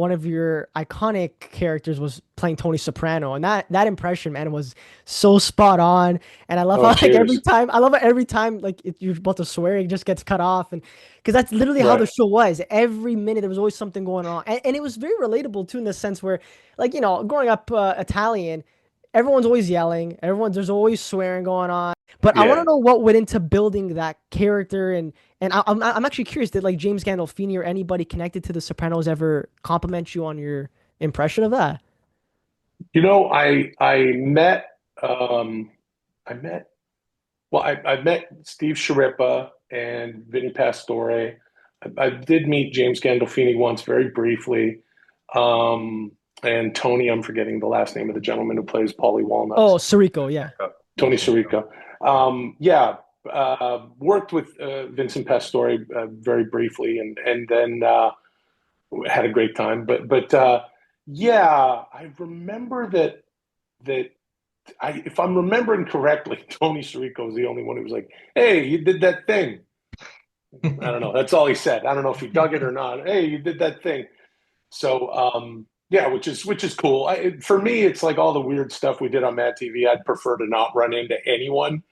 one of your iconic characters was playing Tony Soprano, and that impression, man, was so spot on. And I love Oh, how like every cheers. time, I love it every time like you're about to swear, it just gets cut off, and because that's literally how the Right. show was. Every minute there was always something going on, and it was very relatable too in the sense where, like growing up Italian, everyone's always yelling, there's always swearing going on. But I want to Yeah. know what went into building that character, and I'm actually curious, did like James Gandolfini or anybody connected to The Sopranos ever compliment you on your impression of that? I met I met I met Steve Sciarippa and Vinny Pastore. I did meet James Gandolfini once, very briefly. Um, and Tony, I'm forgetting the last name of the gentleman who plays Paulie Oh, Walnuts. Sirico, yeah. Tony Sirico. Yeah, worked with Vincent Pastore very briefly, and then had a great time. But yeah, I remember that if I'm remembering correctly, Tony Sirico was the only one who was like, "Hey, you did that thing." I don't know. That's all he said. I don't know if he dug it or not. Hey, you did that thing. So yeah, which is cool. For me, it's like all the weird stuff we did on Mad TV. I'd prefer to not run into anyone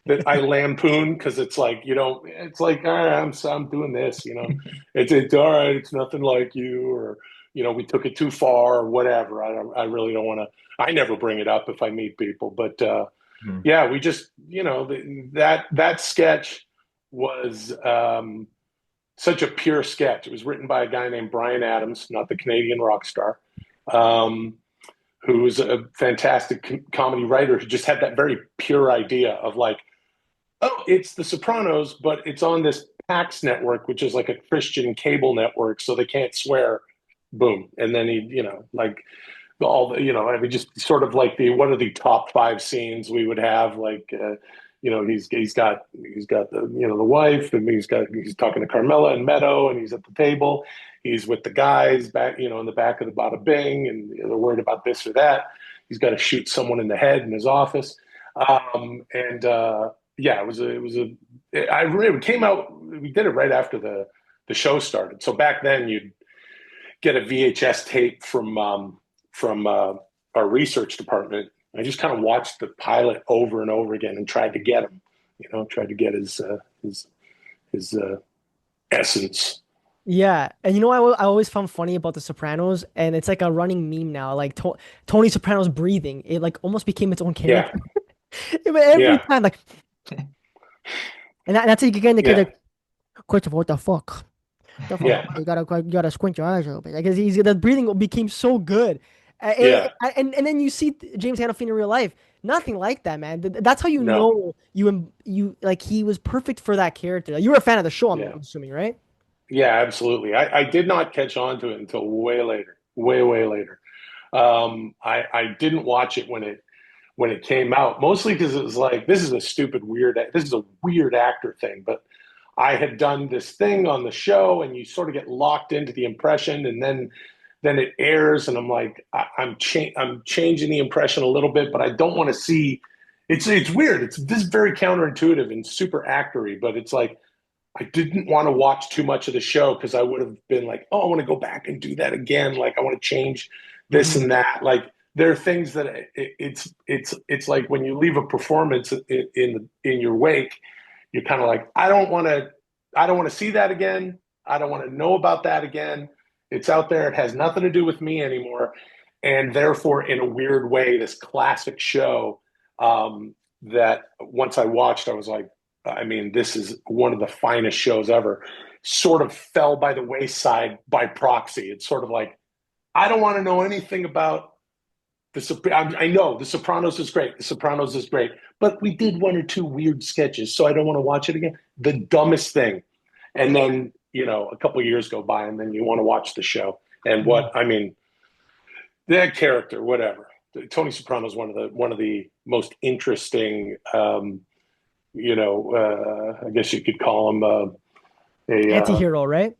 that I lampoon because it's like it's like all right, I'm doing this. It's all right. It's nothing like you, or we took it too far, or whatever. I really don't want to. I never bring it up if I meet people, but Hmm. yeah, we just that sketch was. Such a pure sketch. It was written by a guy named Brian Adams, not the Canadian rock star, um, who's a fantastic comedy writer who just had that very pure idea of like, oh, it's The Sopranos, but it's on this PAX network, which is like a Christian cable network, so they can't swear. Boom, and then like all the I mean just sort of like the what are the top five scenes we would have like he's got the wife, and he's talking to Carmela and Meadow, and he's at the table, he's with the guys back in the back of the bada bing, and they're worried about this or that. He's got to shoot someone in the head in his office. And yeah, it came out, we did it right after the show started, so back then you'd get a VHS tape from our research department. I just kind of watched the pilot over and over again and tried to get him, tried to get his essence. Yeah, and what I always found funny about The Sopranos, and it's like a running meme now, like Tony Soprano's breathing, it like almost became its own Yeah, character. Every yeah, time, like, and that's how you get yeah, the Christopher, what the fuck? The fuck? yeah, You gotta squint your eyes a little bit. Like, the breathing became so good. yeah. And then you see James Gandolfini in real life. Nothing like that, man. That's how you No, know you like he was perfect for that character. Like, you were a fan of the show, yeah, I'm assuming, right? yeah. Absolutely. I did not catch on to it until way later, way later. I didn't watch it when it came out, mostly because it was like this is a weird actor thing, but I had done this thing on the show, and you sort of get locked into the impression, and then it airs, and I'm like, I'm changing the impression a little bit, but I don't want to see. It's weird. This is very counterintuitive and super actory, but it's like I didn't want to watch too much of the show because I would have been like, oh, I want to go back and do that again. Like I want to change this Hmm. and that. Like there are things that it's like when you leave a performance in your wake, you're kind of like, I don't want to see that again. I don't want to know about that again. It's out there. It has nothing to do with me anymore. And therefore, in a weird way, this classic show that once I watched, I was like, I mean, this is one of the finest shows ever, sort of fell by the wayside by proxy. It's sort of like, I don't want to know anything about I know The Sopranos is great. The Sopranos is great. But we did one or two weird sketches, so I don't want to watch it again. The dumbest thing. And then, a couple of years go by, and then you want to watch the show. And I mean, that character, whatever. Tony Soprano is one of the most interesting, I guess you could call him a Anti-hero, right?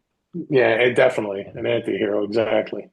yeah, and definitely an anti-hero, exactly.